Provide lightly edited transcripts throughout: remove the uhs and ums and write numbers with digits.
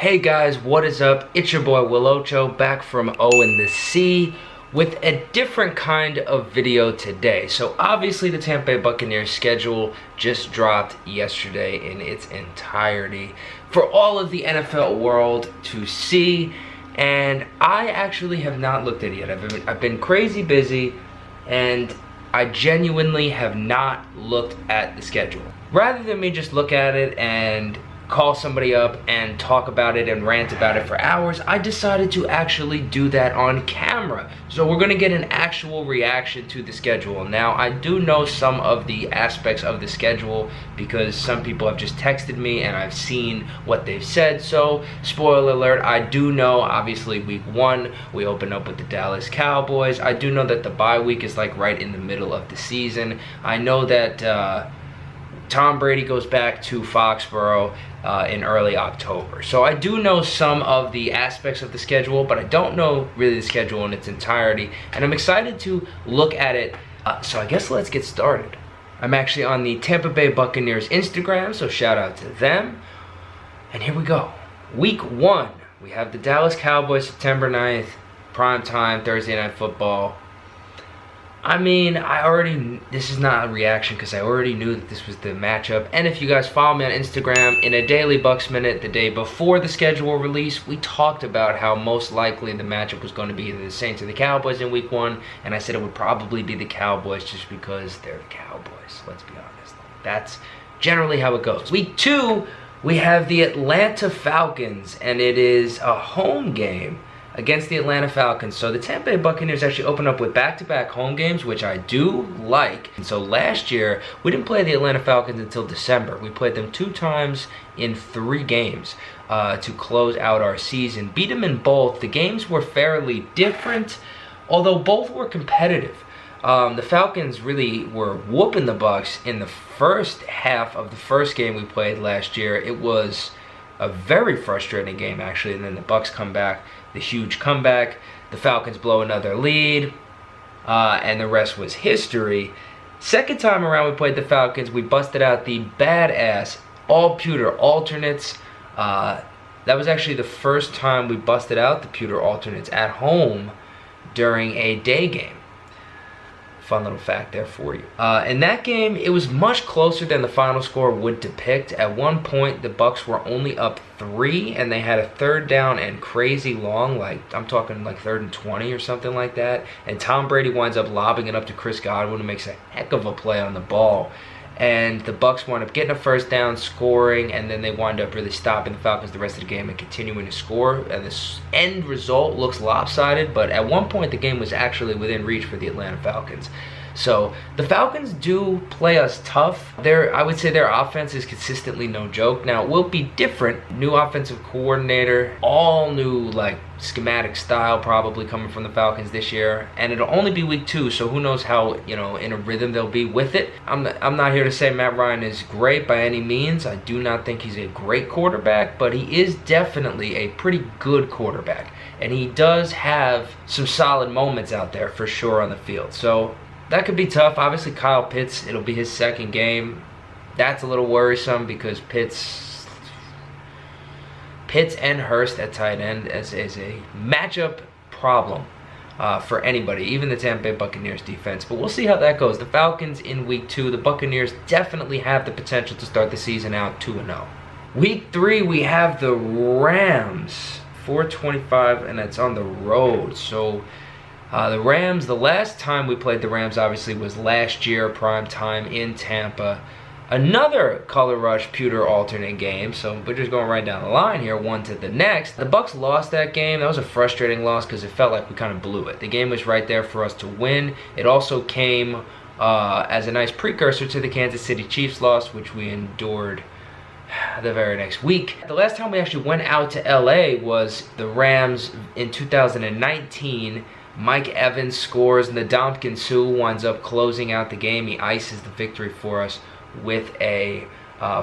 Hey guys, what is up? It's your boy WilOcho back from O in the C with a different kind of video today. So obviously the Tampa Bay Buccaneers schedule just dropped yesterday in its entirety for all of the NFL world to see, and I actually have not looked at it yet. I've been crazy busy and I genuinely have not looked at the schedule. Rather than me just look at it and call somebody up and talk about it and rant about it for hours, I decided to actually do that on camera. So we're gonna get an actual reaction to the schedule. Now, I do know some of the aspects of the schedule because some people have just texted me and I've seen what they've said. So, spoiler alert, I do know, obviously week 1, we open up with the Dallas Cowboys. I do know that the bye week is like right in the middle of the season. I know that Tom Brady goes back to Foxborough in early October. So I do know some of the aspects of the schedule, but I don't know really the schedule in its entirety. And I'm excited to look at it. So I guess let's get started. I'm actually on the Tampa Bay Buccaneers Instagram, so shout out to them. And here we go. Week 1, we have the Dallas Cowboys, September 9th, prime time, Thursday Night Football. I mean, this is not a reaction because I already knew that this was the matchup. And if you guys follow me on Instagram, in a Daily Bucks Minute, the day before the schedule release, we talked about how most likely the matchup was going to be either the Saints or the Cowboys in week 1. And I said it would probably be the Cowboys just because they're the Cowboys. Let's be honest. That's generally how it goes. Week 2, we have the Atlanta Falcons, and it is a home game against the Atlanta Falcons. So the Tampa Bay Buccaneers actually open up with back-to-back home games, which I do like. And so last year, we didn't play the Atlanta Falcons until December. We played them 2 times in 3 games to close out our season. Beat them in both. The games were fairly different, although both were competitive. The Falcons really were whooping the Bucs in the first half of the first game we played last year. It was a very frustrating game, actually, and then the Bucs come back, the huge comeback, the Falcons blow another lead, and the rest was history. Second time around we played the Falcons, we busted out the badass all pewter alternates. That was actually the first time we busted out the pewter alternates at home during a day game. Fun little fact there for you. In that game, it was much closer than the final score would depict. At one point, the Bucs were only up 3, and they had a 3rd down and crazy long, like I'm talking like 3rd and 20 or something like that. And Tom Brady winds up lobbing it up to Chris Godwin, who makes a heck of a play on the ball. And the Bucs wind up getting a 1st down, scoring, and then they wind up really stopping the Falcons the rest of the game and continuing to score. And the end result looks lopsided, but at one point the game was actually within reach for the Atlanta Falcons. So the Falcons do play us tough. I would say their offense is consistently no joke. Now, it will be different. New offensive coordinator, all new like schematic style probably coming from the Falcons this year, and it'll only be week 2, so who knows how, in a rhythm they'll be with it. I'm not here to say Matt Ryan is great by any means. I do not think he's a great quarterback, but he is definitely a pretty good quarterback, and he does have some solid moments out there for sure on the field. So that could be tough. Obviously, Kyle Pitts, it'll be his 2nd game. That's a little worrisome because Pitts and Hurst at tight end is a matchup problem for anybody, even the Tampa Bay Buccaneers defense. But we'll see how that goes. The Falcons in week 2, the Buccaneers definitely have the potential to start the season out 2-0. Week 3, we have the Rams, 4:25, and it's on the road. So the Rams, the last time we played the Rams obviously was last year, prime time in Tampa. Another Color Rush pewter alternate game, so we're just going right down the line here, one to the next. The Bucs lost that game. That was a frustrating loss because it felt like we kind of blew it. The game was right there for us to win. It also came as a nice precursor to the Kansas City Chiefs loss, which we endured the very next week. The last time we actually went out to LA was the Rams in 2019. Mike Evans scores, and the Ndamukong Suh winds up closing out the game. He ices the victory for us with a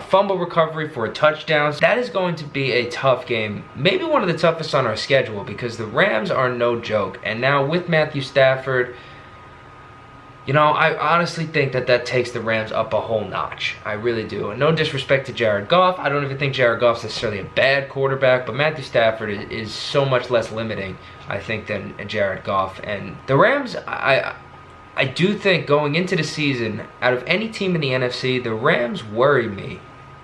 fumble recovery for a touchdown. That is going to be a tough game, maybe one of the toughest on our schedule because the Rams are no joke. And now with Matthew Stafford, You know, I honestly think that takes the Rams up a whole notch. I really do. And no disrespect to Jared Goff. I don't even think Jared Goff's necessarily a bad quarterback, but Matthew Stafford is so much less limiting, I think, than Jared Goff. And the Rams, I do think going into the season, out of any team in the NFC, the Rams worry me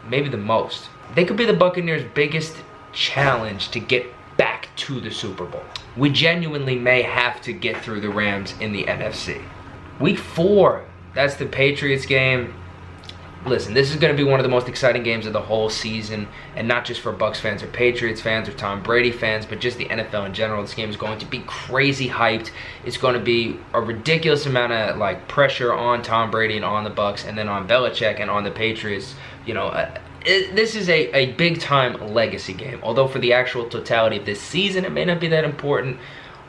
maybe the most. They could be the Buccaneers' biggest challenge to get back to the Super Bowl. We genuinely may have to get through the Rams in the NFC. Week 4, that's the Patriots game. Listen, this is going to be one of the most exciting games of the whole season, and not just for Bucs fans or Patriots fans or Tom Brady fans, but just the NFL in general. This game is going to be crazy hyped. It's going to be a ridiculous amount of pressure on Tom Brady and on the Bucs, and then on Belichick and on the Patriots. You know, this is a big-time legacy game. Although for the actual totality of this season, it may not be that important.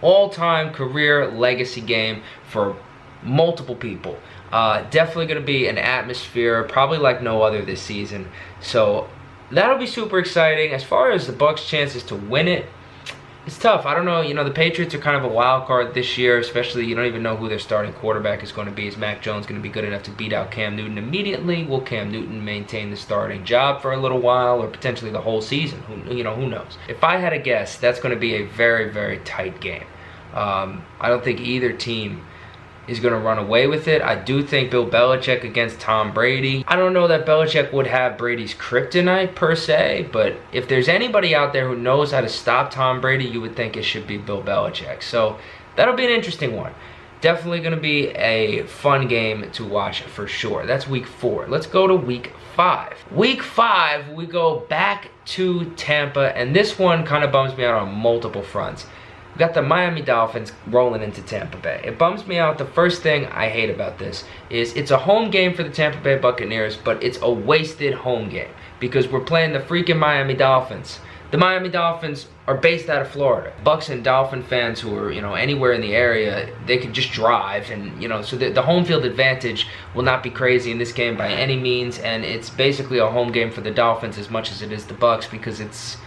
All-time career legacy game for multiple people. Definitely going to be an atmosphere probably like no other this season. So that'll be super exciting. As far as the Bucs' chances to win it, it's tough. I don't know. You know, the Patriots are kind of a wild card this year, especially you don't even know who their starting quarterback is going to be. Is Mac Jones going to be good enough to beat out Cam Newton immediately? Will Cam Newton maintain the starting job for a little while or potentially the whole season? Who knows? If I had to guess, that's going to be a very, very tight game. I don't think either team is going to run away with it. I do think Bill Belichick against Tom Brady. I don't know that Belichick would have Brady's kryptonite per se, but if there's anybody out there who knows how to stop Tom Brady, you would think it should be Bill Belichick. So that'll be an interesting one. Definitely going to be a fun game to watch for sure. That's week 4. Let's go to week 5. Week 5, we go back to Tampa, and this one kind of bums me out on multiple fronts. We got the Miami Dolphins rolling into Tampa Bay. It bums me out. The first thing I hate about this is it's a home game for the Tampa Bay Buccaneers, but it's a wasted home game because we're playing the freaking Miami Dolphins. The Miami Dolphins are based out of Florida. Bucs and Dolphin fans who are, anywhere in the area, they can just drive, and so the home field advantage will not be crazy in this game by any means, and it's basically a home game for the Dolphins as much as it is the Bucs because it's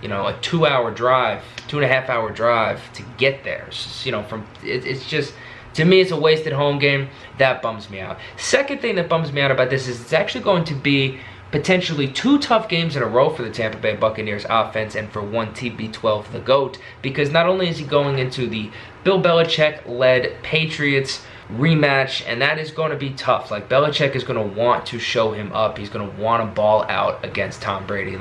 a 2-hour drive, 2.5-hour drive to get there. It's just, to me, it's a wasted home game. That bums me out. Second thing that bums me out about this is it's actually going to be potentially 2 tough games in a row for the Tampa Bay Buccaneers offense and for one TB12, the GOAT, because not only is he going into the Bill Belichick-led Patriots rematch, and that is going to be tough. Belichick is going to want to show him up. He's going to want to ball out against Tom Brady.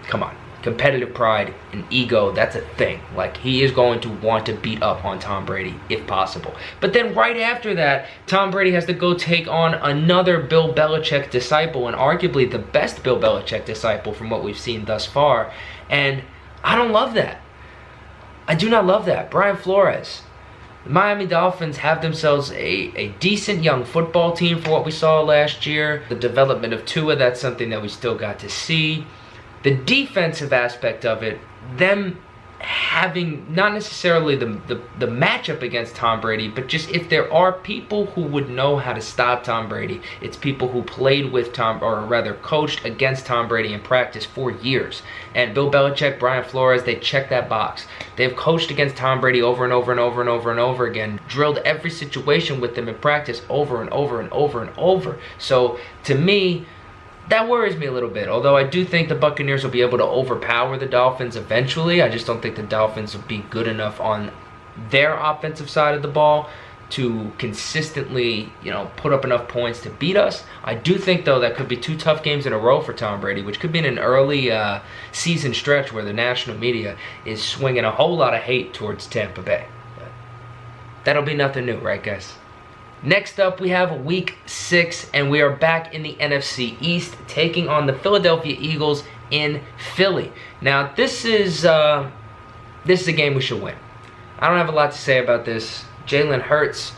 Come on. Competitive pride and ego, that's a thing. He is going to want to beat up on Tom Brady if possible. But then right after that, Tom Brady has to go take on another Bill Belichick disciple, and arguably the best Bill Belichick disciple from what we've seen thus far. And I don't love that. I do not love that. Brian Flores. The Miami Dolphins have themselves a decent young football team for what we saw last year. The development of Tua, that's something that we still got to see. The defensive aspect of it, them having not necessarily the matchup against Tom Brady, but just if there are people who would know how to stop Tom Brady, it's people who played with or rather coached against Tom Brady in practice for years. And Bill Belichick, Brian Flores, they check that box. They've coached against Tom Brady over and over and over and over and over again, drilled every situation with them in practice over and over and over and over. So to me, that worries me a little bit, although I do think the Buccaneers will be able to overpower the Dolphins eventually. I just don't think the Dolphins will be good enough on their offensive side of the ball to consistently, put up enough points to beat us. I do think, though, that could be 2 tough games in a row for Tom Brady, which could be in an early season stretch where the national media is swinging a whole lot of hate towards Tampa Bay. But that'll be nothing new, right, guys? Next up, we have week 6, and we are back in the NFC East, taking on the Philadelphia Eagles in Philly. Now, this is a game we should win. I don't have a lot to say about this. Jalen Hurts,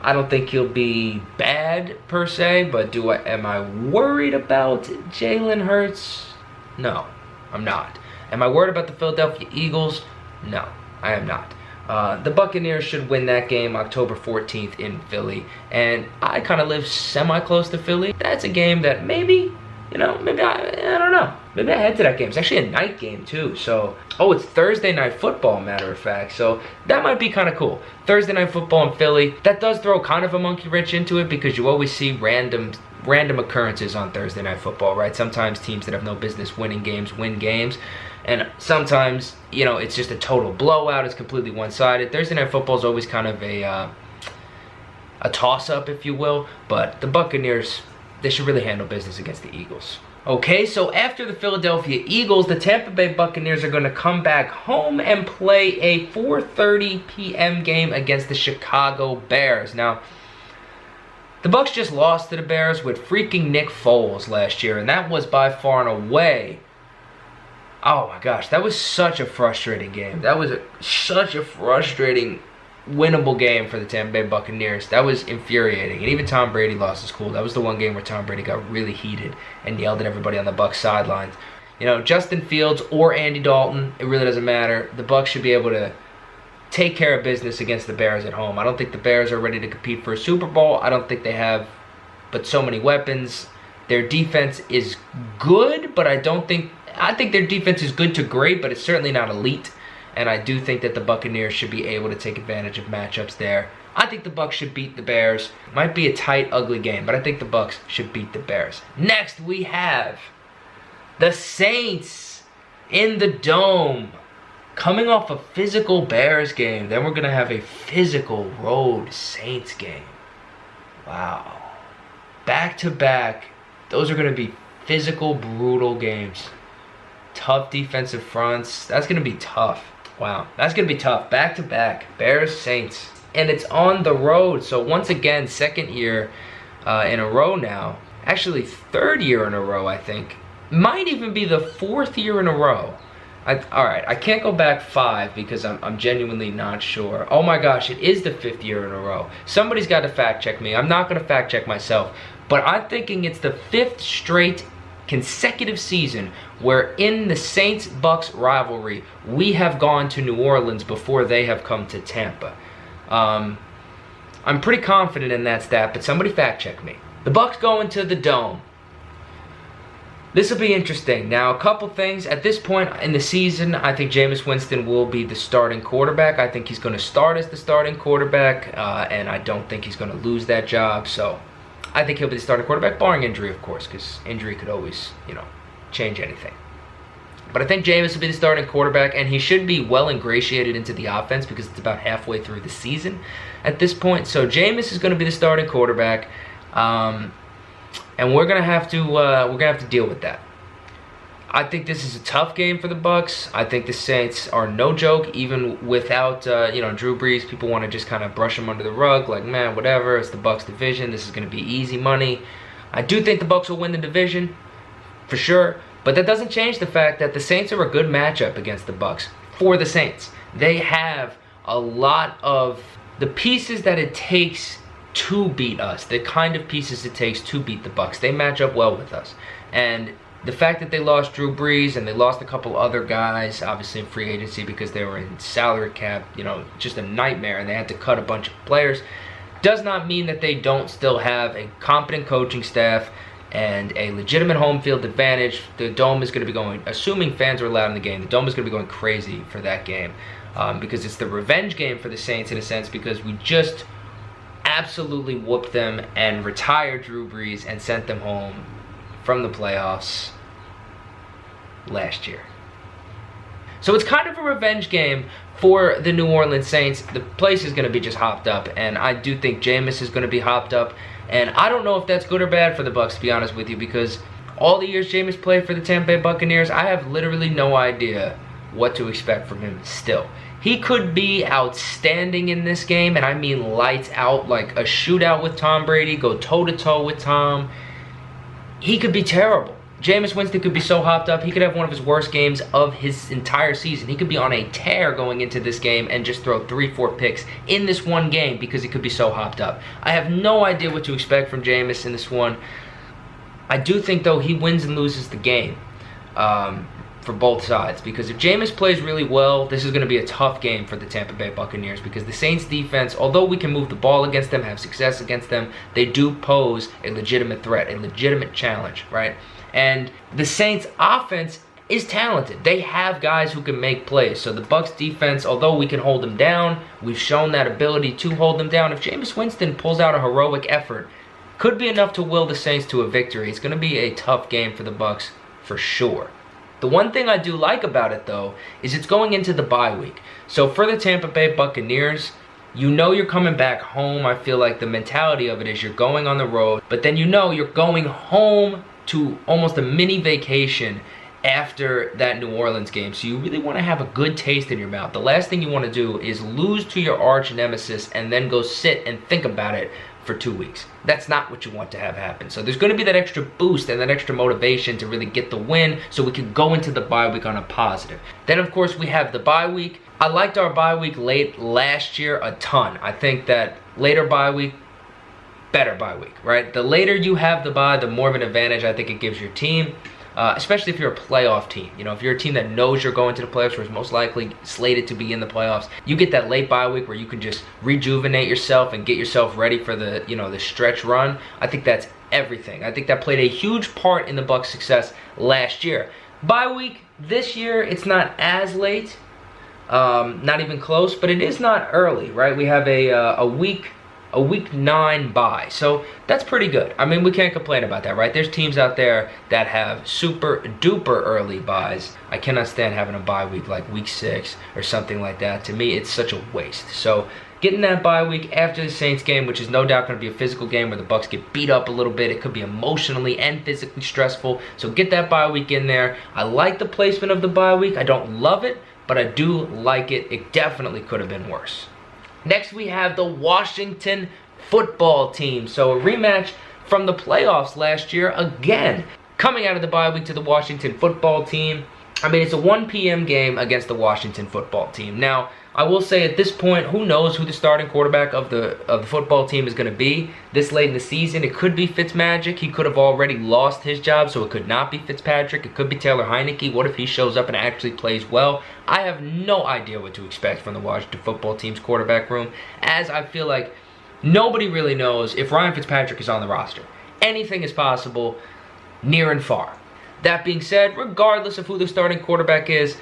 I don't think he'll be bad per se, but am I worried about Jalen Hurts? No, I'm not. Am I worried about the Philadelphia Eagles? No, I am not. The Buccaneers should win that game October 14th in Philly, and I kind of live semi-close to Philly. That's a game that maybe you know, maybe I don't know. Maybe I head to that game. It's actually a night game too. So, oh, it's Thursday night football, matter of fact. So that might be kind of cool. Thursday night football in Philly. That does throw kind of a monkey wrench into it because you always see random occurrences on Thursday night football, right? Sometimes teams that have no business winning games win games. And sometimes, you know, it's just a total blowout. It's completely one-sided. Thursday night football is always kind of a toss-up, if you will. But the Buccaneers, they should really handle business against the Eagles. Okay, so after the Philadelphia Eagles, the Tampa Bay Buccaneers are going to come back home and play a 4:30 p.m. game against the Chicago Bears. Now, the Bucs just lost to the Bears with freaking Nick Foles last year, and that was by far and away, oh my gosh, that was such a frustrating game. That was such a frustrating, winnable game for the Tampa Bay Buccaneers. That was infuriating. And even Tom Brady lost his cool. That was the one game where Tom Brady got really heated and yelled at everybody on the Bucs sidelines. You know, Justin Fields or Andy Dalton, it really doesn't matter. The Bucs should be able to take care of business against the Bears at home. I don't think the Bears are ready to compete for a Super Bowl. I don't think they have but so many weapons. Their defense is good, but I think their defense is good to great, but it's certainly not elite. And I do think that the Buccaneers should be able to take advantage of matchups there. I think the Bucs should beat the Bears. Might be a tight, ugly game, but I think the Bucs should beat the Bears. Next, we have the Saints in the Dome. Coming off a physical Bears game, then we're going to have a physical road Saints game. Wow. Back-to-back, those are going to be physical, brutal games. Tough defensive fronts. That's going to be tough. Wow, that's going to be tough. Back-to-back, Bears, Saints. And it's on the road. So once again, second year in a row now. Actually, third year in a row, I think. Might even be the fourth year in a row. All right, I can't go back 5 because I'm genuinely not sure. Oh my gosh, it is the 5th year in a row. Somebody's got to fact check me. I'm not going to fact check myself. But I'm thinking it's the 5th straight consecutive season where in the Saints-Bucks rivalry, we have gone to New Orleans before they have come to Tampa. I'm pretty confident in that stat, but somebody fact check me. The Bucks go into the Dome. This will be interesting. Now, a couple things. At this point in the season, I think Jameis Winston will be the starting quarterback. I think he's going to start as the starting quarterback, and I don't think he's going to lose that job. So I think he'll be the starting quarterback, barring injury, of course, because injury could always, you know, change anything. But I think Jameis will be the starting quarterback, and he should be well ingratiated into the offense because it's about halfway through the season at this point. So Jameis is going to be the starting quarterback, and we're gonna have to deal with that. I think this is a tough game for the Bucs. I think the Saints are no joke, even without you know, Drew Brees. People want to just kind of brush them under the rug, like, man, whatever. It's the Bucs division. This is going to be easy money. I do think the Bucs will win the division, for sure. But that doesn't change the fact that the Saints are a good matchup against the Bucs. For the Saints, they have a lot of the pieces that it takes to beat us, the kind of pieces it takes to beat the Bucs. They match up well with us. And the fact that they lost Drew Brees and they lost a couple other guys, obviously in free agency because they were in salary cap, you know, just a nightmare, and they had to cut a bunch of players, does not mean that they don't still have a competent coaching staff and a legitimate home field advantage. The Dome is going to be going, assuming fans are allowed in the game, the Dome is going to be going crazy for that game because it's the revenge game for the Saints in a sense, because we just absolutely whooped them and retired Drew Brees and sent them home from the playoffs last year. So it's kind of a revenge game for the New Orleans Saints. The place is going to be just hopped up, and I do think Jameis is going to be hopped up. And I don't know if that's good or bad for the Bucs, to be honest with you, because all the years Jameis played for the Tampa Bay Buccaneers, I have literally no idea what to expect from him still. He could be outstanding in this game, and I mean lights out, like a shootout with Tom Brady, go toe-to-toe with Tom. He could be terrible. Jameis Winston could be so hopped up, he could have one of his worst games of his entire season. He could be on a tear going into this game and just throw 3-4 picks in this one game because he could be so hopped up. I have no idea what to expect from Jameis in this one. I do think, though, he wins and loses the game. for both sides, because if Jameis plays really well, this is going to be a tough game for the Tampa Bay Buccaneers, because the Saints defense, although we can move the ball against them, have success against them, they do pose a legitimate threat, a legitimate challenge, right? And the Saints offense is talented. They have guys who can make plays. So the Bucs defense, although we can hold them down, we've shown that ability to hold them down. If Jameis Winston pulls out a heroic effort, could be enough to will the Saints to a victory. It's going to be a tough game for the Bucs for sure. The one thing I do like about it, though, is it's going into the bye week. So for the Tampa Bay Buccaneers, you know you're coming back home. I feel like the mentality of it is you're going on the road, but then you know you're going home to almost a mini vacation after that New Orleans game. So you really want to have a good taste in your mouth. The last thing you want to do is lose to your arch nemesis and then go sit and think about it for 2 weeks. That's not what you want to have happen. So there's going to be that extra boost and that extra motivation to really get the win so we can go into the bye week on a positive. Then, of course, we have the bye week. I liked our bye week late last year a ton. I think that later bye week, better bye week, right? The later you have the bye, the more of an advantage I think it gives your team. Especially if you're a playoff team. You know, if you're a team that knows you're going to the playoffs or is most likely slated to be in the playoffs, you get that late bye week where you can just rejuvenate yourself and get yourself ready for the, you know, the stretch run. I think that's everything. I think that played a huge part in the Bucs' success last year. Bye week this year, it's not as late, not even close, but it is not early, right? We have a week 9 bye. So that's pretty good. I mean, we can't complain about that, right? There's teams out there that have super duper early buys. I cannot stand having a bye week like week 6 or something like that. To me, it's such a waste. So getting that bye week after the Saints game, which is no doubt going to be a physical game where the Bucs get beat up a little bit. It could be emotionally and physically stressful. So get that bye week in there. I like the placement of the bye week. I don't love it, but I do like it. It definitely could have been worse. Next, we have the Washington football team. So a rematch from the playoffs last year again. Coming out of the bye week to the Washington football team. I mean, it's a 1 p.m. game against the Washington football team. Now, I will say at this point, who knows who the starting quarterback of the football team is going to be this late in the season. It could be Fitzmagic. He could have already lost his job, so it could not be Fitzpatrick. It could be Taylor Heineke. What if he shows up and actually plays well? I have no idea what to expect from the Washington football team's quarterback room, as I feel like nobody really knows if Ryan Fitzpatrick is on the roster. Anything is possible, near and far. That being said, regardless of who the starting quarterback is,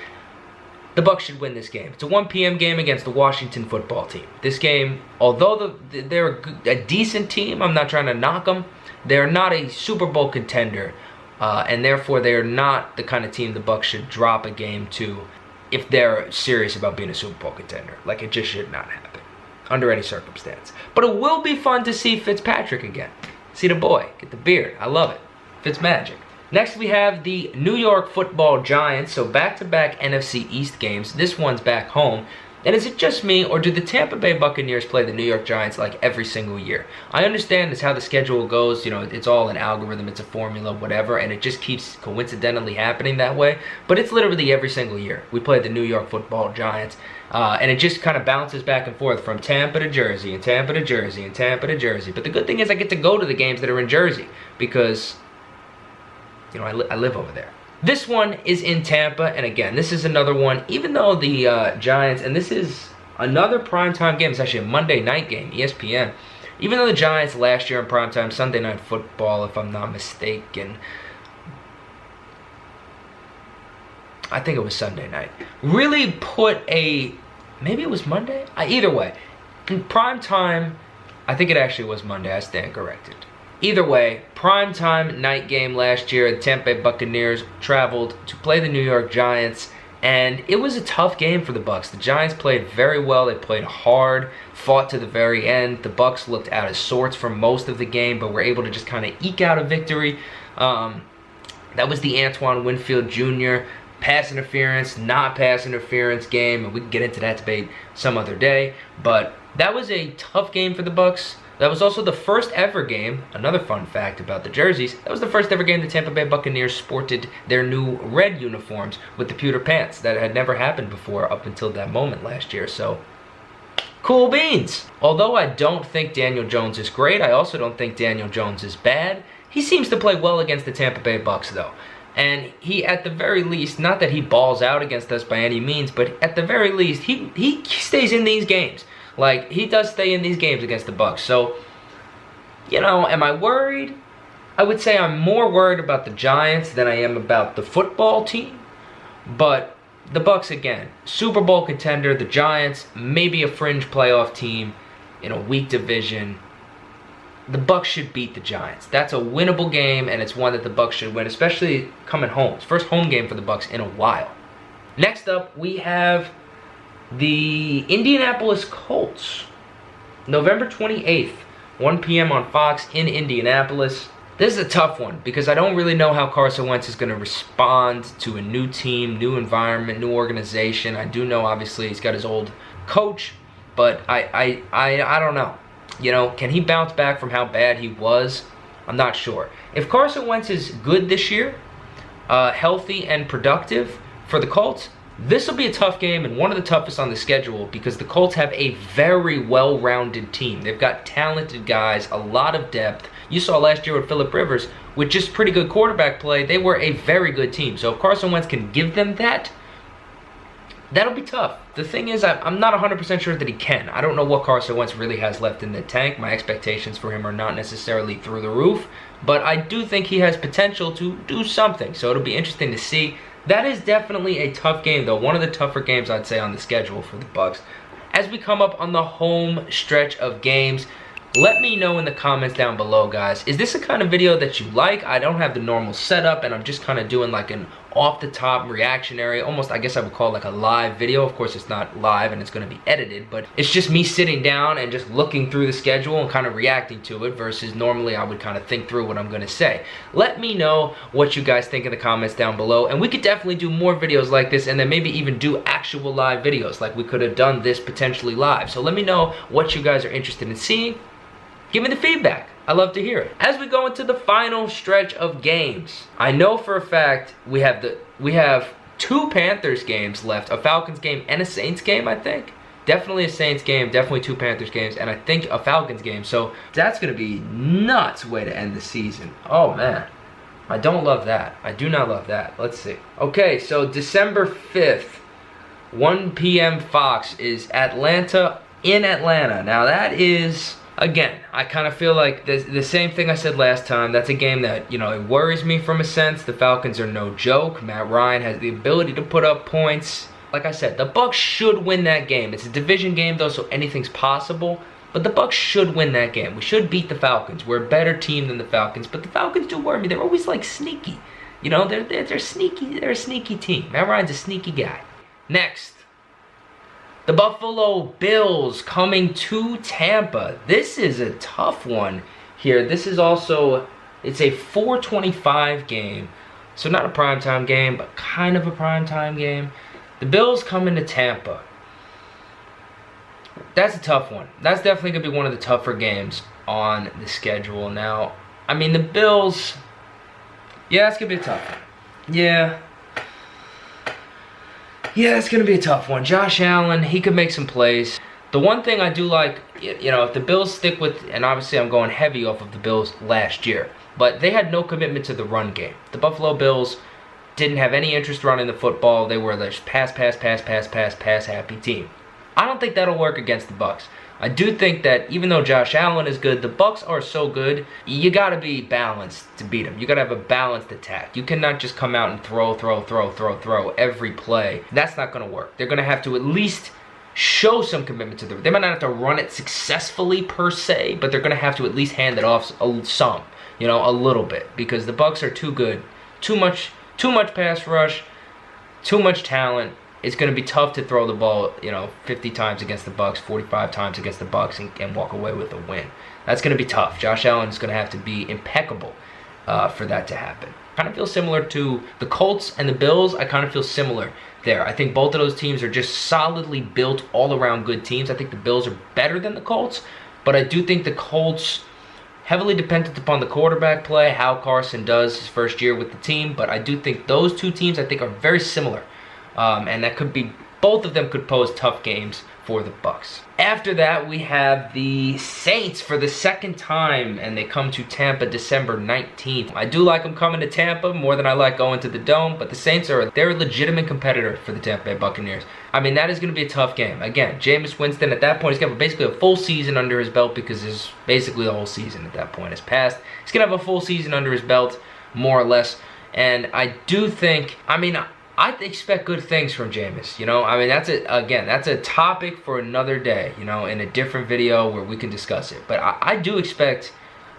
the Bucs should win this game. It's a 1 p.m. game against the Washington football team. This game, although they're a decent team, I'm not trying to knock them, they're not a Super Bowl contender, and therefore they're not the kind of team the Bucs should drop a game to if they're serious about being a Super Bowl contender. Like, it just should not happen under any circumstance. But it will be fun to see Fitzpatrick again. See the boy, get the beard. I love it. Fitzmagic. Next, we have the New York Football Giants. So back-to-back NFC East games. This one's back home. And is it just me, or do the Tampa Bay Buccaneers play the New York Giants like every single year? I understand it's how the schedule goes. You know, it's all an algorithm, it's a formula, whatever, and it just keeps coincidentally happening that way. But it's literally every single year we play the New York Football Giants. And it just kind of bounces back and forth from Tampa to Jersey, and Tampa to Jersey, and Tampa to Jersey. But the good thing is I get to go to the games that are in Jersey because, you know, I live over there. This one is in Tampa, and again, this is another one, even though the Giants, and this is another primetime game, it's actually a Monday night game, ESPN. Even though the Giants last year in primetime, Sunday Night Football, if I'm not mistaken, I think it was Sunday night, really put a, maybe it was Monday? Either way, in primetime, I think it actually was Monday, I stand corrected. Either way, primetime night game last year, the Tampa Bay Buccaneers traveled to play the New York Giants, and it was a tough game for the Bucs. The Giants played very well. They played hard, fought to the very end. The Bucs looked out of sorts for most of the game, but were able to just kind of eke out a victory. That was the Antoine Winfield Jr. pass interference, not pass interference game, and we can get into that debate some other day. But that was a tough game for the Bucs. That was also the first ever game, another fun fact about the jerseys, that was the first ever game the Tampa Bay Buccaneers sported their new red uniforms with the pewter pants. That had never happened before up until that moment last year, so cool beans. Although I don't think Daniel Jones is great, I also don't think Daniel Jones is bad. He seems to play well against the Tampa Bay Bucs though. And he, at the very least, not that he balls out against us by any means, but at the very least, he stays in these games. Like, he does stay in these games against the Bucs. So, you know, am I worried? I would say I'm more worried about the Giants than I am about the football team. But the Bucs, again, Super Bowl contender. The Giants, maybe a fringe playoff team in a weak division. The Bucs should beat the Giants. That's a winnable game, and it's one that the Bucs should win, especially coming home. It's first home game for the Bucs in a while. Next up, we have the Indianapolis Colts. November 28th, 1 p.m. on Fox in Indianapolis. This is a tough one because I don't really know how Carson Wentz is going to respond to a new team, new environment, new organization. I do know, obviously, he's got his old coach, but I don't know. You know, can he bounce back from how bad he was? I'm not sure. If Carson Wentz is good this year, healthy and productive for the Colts, this will be a tough game and one of the toughest on the schedule because the Colts have a very well-rounded team. They've got talented guys, a lot of depth. You saw last year with Phillip Rivers, with just pretty good quarterback play, they were a very good team. So if Carson Wentz can give them that, that'll be tough. The thing is, I'm not 100% sure that he can. I don't know what Carson Wentz really has left in the tank. My expectations for him are not necessarily through the roof, but I do think he has potential to do something. So it'll be interesting to see. That is definitely a tough game, though. One of the tougher games, I'd say, on the schedule for the Bucs. As we come up on the home stretch of games, let me know in the comments down below, guys. Is this a kind of video that you like? I don't have the normal setup, and I'm just kind of doing like an off-the-top reactionary, almost, I guess I would call it like a live video. Of course, it's not live and it's going to be edited, but it's just me sitting down and just looking through the schedule and kind of reacting to it versus normally I would kind of think through what I'm going to say. Let me know what you guys think in the comments down below, and we could definitely do more videos like this and then maybe even do actual live videos like we could have done this potentially live. So let me know what you guys are interested in seeing. Give me the feedback. I love to hear it. As we go into the final stretch of games, I know for a fact we have two Panthers games left, a Falcons game and a Saints game, I think. Definitely a Saints game, definitely two Panthers games, and I think a Falcons game. So that's going to be nuts way to end the season. Oh, man. I don't love that. I do not love that. Let's see. Okay, so December 5th, 1 p.m. Fox is Atlanta in Atlanta. Now that is... Again, I kind of feel like the same thing I said last time. That's a game that, you know, it worries me from a sense. The Falcons are no joke. Matt Ryan has the ability to put up points. Like I said, the Bucs should win that game. It's a division game, though, so anything's possible. But the Bucs should win that game. We should beat the Falcons. We're a better team than the Falcons. But the Falcons do worry me. They're always, like, sneaky. You know, they're sneaky. They're a sneaky team. Matt Ryan's a sneaky guy. Next. The Buffalo Bills coming to Tampa. This is a tough one here. This is also, it's a 4:25 game. So not a primetime game, but kind of a primetime game. The Bills coming to Tampa. That's a tough one. That's definitely going to be one of the tougher games on the schedule. Now, I mean, the Bills, yeah, it's going to be a tough one. Yeah, it's going to be a tough one. Josh Allen, he could make some plays. The one thing I do like, you know, if the Bills stick with, and obviously I'm going heavy off of the Bills last year, but they had no commitment to the run game. The Buffalo Bills didn't have any interest running the football. They were a pass happy team. I don't think that'll work against the Bucs. I do think that even though Josh Allen is good, the Bucs are so good, you got to be balanced to beat them. You got to have a balanced attack. You cannot just come out and throw every play. That's not going to work. They're going to have to at least show some commitment to them. They might not have to run it successfully per se, but they're going to have to at least hand it off some, you know, a little bit, because the Bucs are too good. Too much pass rush, too much talent. It's going to be tough to throw the ball, you know, 50 times against the Bucs, 45 times against the Bucs, and walk away with a win. That's going to be tough. Josh Allen is going to have to be impeccable for that to happen. Kind of feel similar to the Colts and the Bills. I kind of feel similar there. I think both of those teams are just solidly built all-around good teams. I think the Bills are better than the Colts, but I do think the Colts, heavily dependent upon the quarterback play, how Carson does his first year with the team, but I do think those two teams, I think, are very similar. And that could be, both of them could pose tough games for the Bucs. After that, we have the Saints for the second time, and they come to Tampa December 19th. I do like them coming to Tampa more than I like going to the Dome, but the Saints they're a legitimate competitor for the Tampa Bay Buccaneers. I mean, that is going to be a tough game. Again, Jameis Winston, at that point, he's going to have basically a full season under his belt because basically the whole season at that point has passed. He's going to have a full season under his belt, more or less, and I do think, I expect good things from Jameis, you know? I mean, that's a topic for another day, you know, in a different video where we can discuss it. But I do expect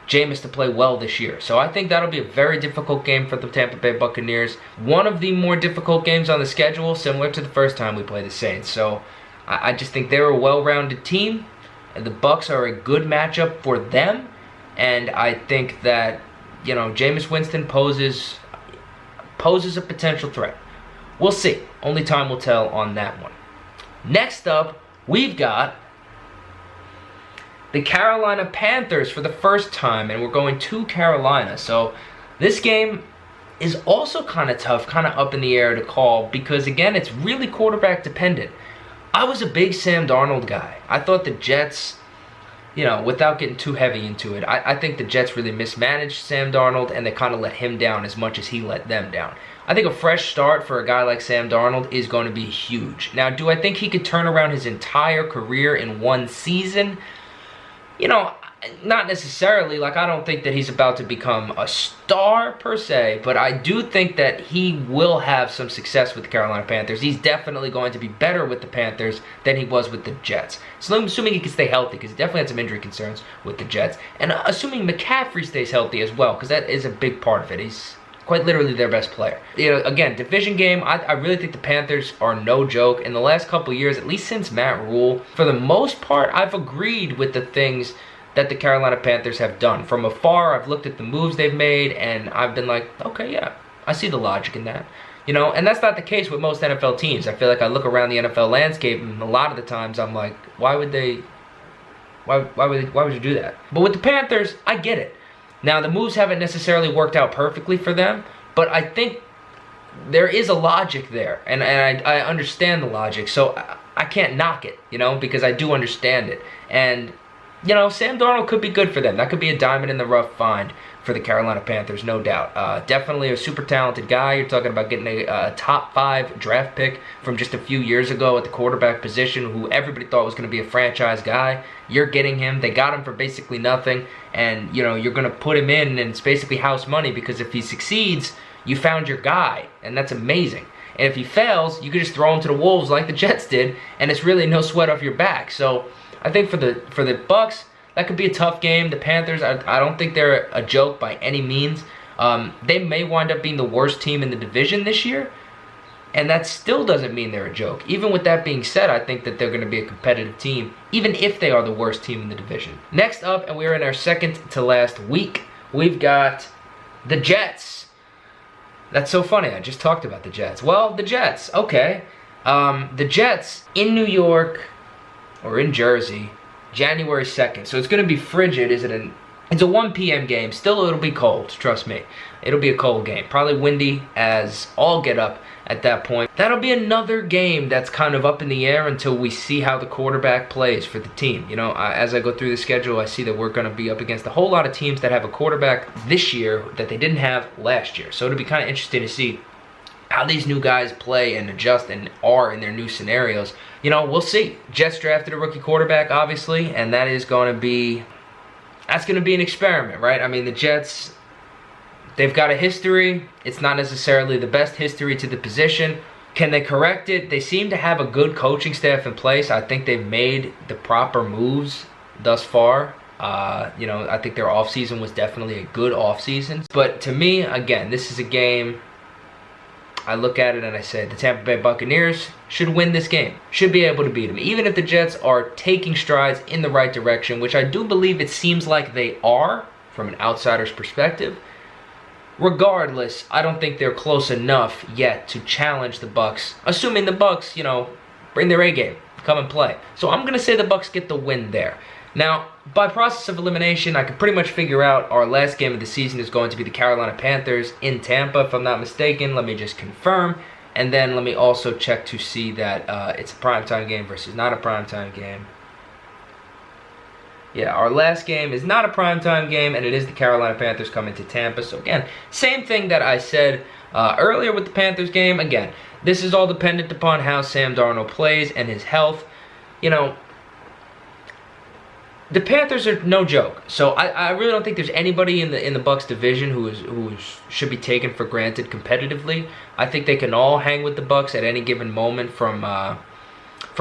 Jameis to play well this year. So I think that'll be a very difficult game for the Tampa Bay Buccaneers. One of the more difficult games on the schedule, similar to the first time we played the Saints. So I just think they're a well-rounded team, and the Bucs are a good matchup for them. And I think that, you know, Jameis Winston poses a potential threat. We'll see. Only time will tell on that one. Next up, we've got the Carolina Panthers for the first time, and we're going to Carolina. So this game is also kind of tough, kind of up in the air to call because, again, it's really quarterback dependent. I was a big Sam Darnold guy. I thought the Jets, you know, without getting too heavy into it, I think the Jets really mismanaged Sam Darnold, and they kind of let him down as much as he let them down. I think a fresh start for a guy like Sam Darnold is going to be huge. Now, do I think he could turn around his entire career in one season? You know, not necessarily. Like, I don't think that he's about to become a star per se, but I do think that he will have some success with the Carolina Panthers. He's definitely going to be better with the Panthers than he was with the Jets. So I'm assuming he can stay healthy, because he definitely had some injury concerns with the Jets. And assuming McCaffrey stays healthy as well, because that is a big part of it. He's quite literally their best player. You know, again, division game, I really think the Panthers are no joke. In the last couple of years, at least since Matt Rule, for the most part, I've agreed with the things that the Carolina Panthers have done. From afar, I've looked at the moves they've made, and I've been like, okay, yeah, I see the logic in that. You know, and that's not the case with most NFL teams. I feel like I look around the NFL landscape, and a lot of the times I'm like, why would you do that? But with the Panthers, I get it. Now, the moves haven't necessarily worked out perfectly for them, but I think there is a logic there, and I understand the logic, so I can't knock it, you know, because I do understand it. And, you know, Sam Darnold could be good for them. That could be a diamond in the rough find for the Carolina Panthers, no doubt. Definitely a super talented guy. You're talking about getting a top 5 draft pick from just a few years ago at the quarterback position, who everybody thought was going to be a franchise guy. You're getting him. They got him for basically nothing, and, you know, you're going to put him in, and it's basically house money, because if he succeeds, you found your guy, and that's amazing. And if he fails, you could just throw him to the wolves like the Jets did, and it's really no sweat off your back. So I think for the Bucs, that could be a tough game. The Panthers, I don't think they're a joke by any means. They may wind up being the worst team in the division this year, and that still doesn't mean they're a joke. Even with that being said, I think that they're going to be a competitive team, even if they are the worst team in the division. Next up, and we're in our second to last week, we've got the Jets. That's so funny. I just talked about the Jets. Well, the Jets, okay. The Jets in New York, or in Jersey, January 2nd. So it's going to be frigid. It's a 1 p.m. game. Still, it'll be cold. Trust me. It'll be a cold game. Probably windy as all get up at that point. That'll be another game that's kind of up in the air until we see how the quarterback plays for the team. You know, as I go through the schedule, I see that we're going to be up against a whole lot of teams that have a quarterback this year that they didn't have last year. So it'll be kind of interesting to see how these new guys play and adjust and are in their new scenarios. You know, we'll see. Jets drafted a rookie quarterback, obviously, and that's going to be an experiment, right? I mean, the Jets, they've got a history. It's not necessarily the best history to the position. Can they correct it? They seem to have a good coaching staff in place. I think they've made the proper moves thus far. You know, I think their offseason was definitely a good offseason. But to me, again, this is a game, I look at it and I say the Tampa Bay Buccaneers should win this game. Should be able to beat them. Even if the Jets are taking strides in the right direction, which I do believe it seems like they are from an outsider's perspective. Regardless, I don't think they're close enough yet to challenge the Bucs, assuming the Bucs, you know, bring their A game, come and play. So I'm going to say the Bucs get the win there. Now, by process of elimination, I can pretty much figure out our last game of the season is going to be the Carolina Panthers in Tampa, if I'm not mistaken. Let me just confirm. And then let me also check to see that it's a primetime game versus not a primetime game. Yeah, our last game is not a primetime game, and it is the Carolina Panthers coming to Tampa. So again, same thing that I said earlier with the Panthers game. Again, this is all dependent upon how Sam Darnold plays and his health. You know, the Panthers are no joke. So I really don't think there's anybody in the Bucs division who should be taken for granted competitively. I think they can all hang with the Bucs at any given moment from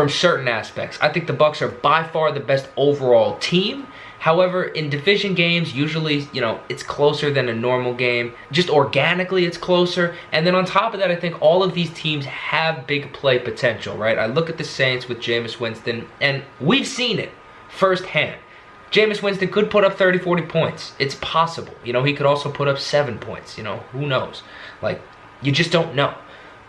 certain aspects. I think the Bucs are by far the best overall team. However, in division games, usually, you know, it's closer than a normal game. Just organically, it's closer. And then on top of that, I think all of these teams have big play potential, right? I look at the Saints with Jameis Winston, and we've seen it firsthand. Jameis Winston could put up 30, 40 points. It's possible. You know, he could also put up 7 points. You know, who knows? Like, you just don't know.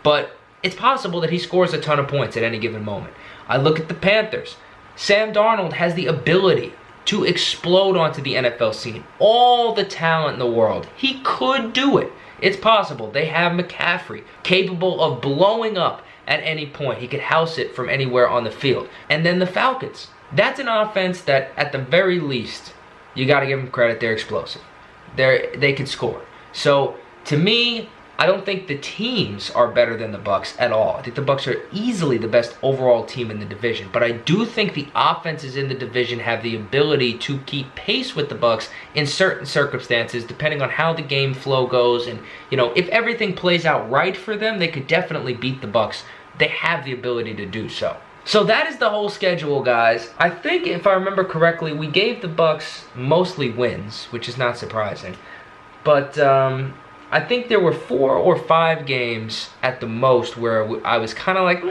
But it's possible that he scores a ton of points at any given moment. I look at the Panthers. Sam Darnold has the ability to explode onto the NFL scene. All the talent in the world. He could do it. It's possible. They have McCaffrey, capable of blowing up at any point. He could house it from anywhere on the field. And then the Falcons. That's an offense that, at the very least, you got to give them credit. They're explosive. They can score. So, to me, I don't think the teams are better than the Bucs at all. I think the Bucs are easily the best overall team in the division. But I do think the offenses in the division have the ability to keep pace with the Bucs in certain circumstances, depending on how the game flow goes. And, you know, if everything plays out right for them, they could definitely beat the Bucs. They have the ability to do so. So that is the whole schedule, guys. I think, if I remember correctly, we gave the Bucs mostly wins, which is not surprising. But I think there were 4 or 5 games at the most where I was kind of like,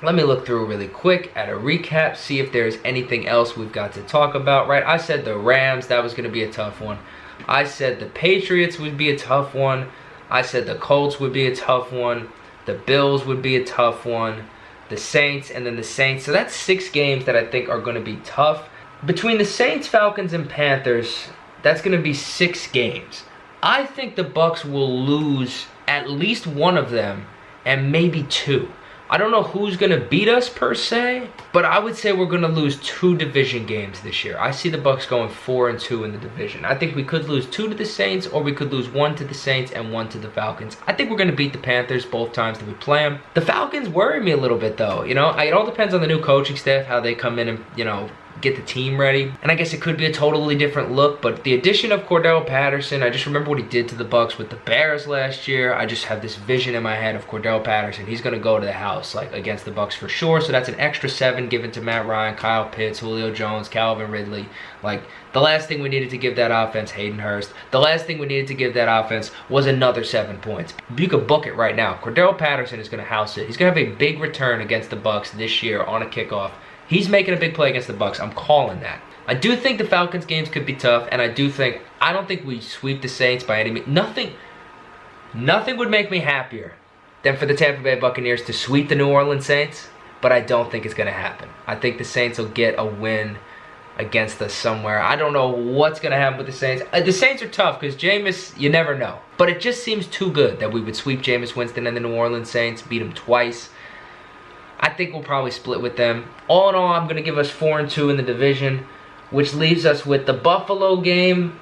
let me look through really quick at a recap, see if there's anything else we've got to talk about, right? I said the Rams, that was going to be a tough one. I said the Patriots would be a tough one. I said the Colts would be a tough one. The Bills would be a tough one. The Saints, and then the Saints. So that's 6 games that I think are going to be tough. Between the Saints, Falcons, and Panthers, that's going to be 6 games. I think the Bucs will lose at least one of them, and maybe 2. I don't know who's going to beat us per se, but I would say we're going to lose 2 division games this year. I see the Bucs going 4-2 in the division. I think we could lose 2 to the Saints, or we could lose 1 to the Saints and 1 to the Falcons. I think we're going to beat the Panthers both times that we play them. The Falcons worry me a little bit, though. You know, it all depends on the new coaching staff, how they come in and, you know, get the team ready. And I guess it could be a totally different look, but the addition of Cordell Patterson, I just remember what he did to the Bucs with the Bears last year. I just have this vision in my head of Cordell Patterson. He's going to go to the house, like, against the Bucs for sure. So that's an extra 7 given to Matt Ryan, Kyle Pitts, Julio Jones, Calvin Ridley. Like, the last thing we needed to give that offense, Hayden Hurst. The last thing we needed to give that offense was another 7 points. You could book it right now. Cordell Patterson is going to house it. He's going to have a big return against the Bucs this year on a kickoff. He's making a big play against the Bucs. I'm calling that. I do think the Falcons games could be tough, and I don't think we sweep the Saints by any means. Nothing would make me happier than for the Tampa Bay Buccaneers to sweep the New Orleans Saints, but I don't think it's going to happen. I think the Saints will get a win against us somewhere. I don't know what's going to happen with the Saints. The Saints are tough because Jameis, you never know. But it just seems too good that we would sweep Jameis Winston and the New Orleans Saints, beat them twice. I think we'll probably split with them. All in all, I'm going to give us 4-2 in the division, which leaves us with the Buffalo game,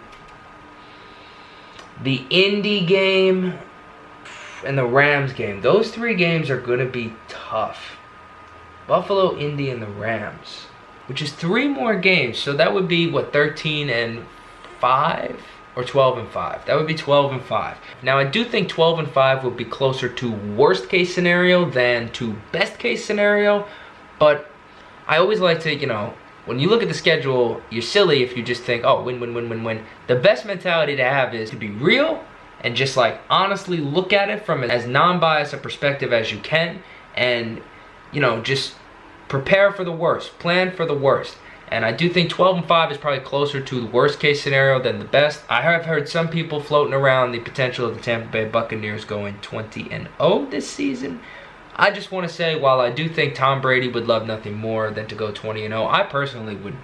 the Indy game, and the Rams game. Those 3 games are going to be tough. Buffalo, Indy, and the Rams, which is 3 more games. So that would be, what, 13-5? Or 12-5. That would be 12-5. Now, I do think 12-5 would be closer to worst case scenario than to best case scenario. But I always like to, you know, when you look at the schedule, you're silly if you just think, oh, win, win, win, win, win. The best mentality to have is to be real and just, like, honestly look at it from as non-biased a perspective as you can. And, you know, just prepare for the worst. Plan for the worst. And I do think 12-5 is probably closer to the worst case scenario than the best. I have heard some people floating around the potential of the Tampa Bay Buccaneers going 20-0 this season. I just want to say, while I do think Tom Brady would love nothing more than to go 20-0, I personally would,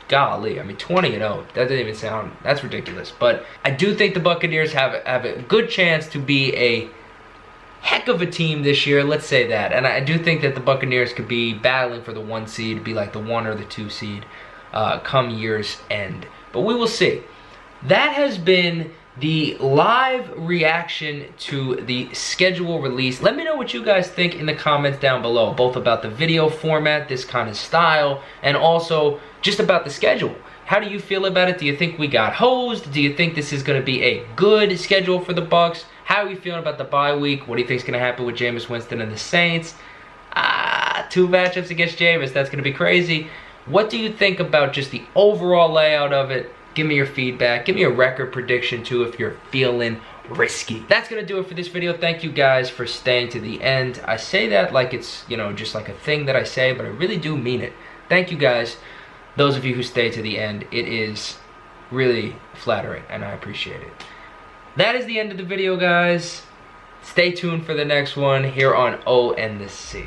golly, I mean 20-0, that doesn't even sound, that's ridiculous. But I do think the Buccaneers have a good chance to be a heck of a team this year, let's say that. And I do think that the Buccaneers could be battling for the 1 seed, be like the 1 or the 2 seed come year's end. But we will see. That has been the live reaction to the schedule release. Let me know what you guys think in the comments down below, both about the video format, this kind of style, and also just about the schedule. How do you feel about it? Do you think we got hosed? Do you think this is going to be a good schedule for the Bucs? How are you feeling about the bye week? What do you think is going to happen with Jameis Winston and the Saints? 2 matchups against Jameis. That's going to be crazy. What do you think about just the overall layout of it? Give me your feedback. Give me a record prediction too if you're feeling risky. That's going to do it for this video. Thank you guys for staying to the end. I say that like it's, you know, just like a thing that I say, but I really do mean it. Thank you guys. Those of you who stay to the end, it is really flattering and I appreciate it. That is the end of the video, guys. Stay tuned for the next one here on O and the C.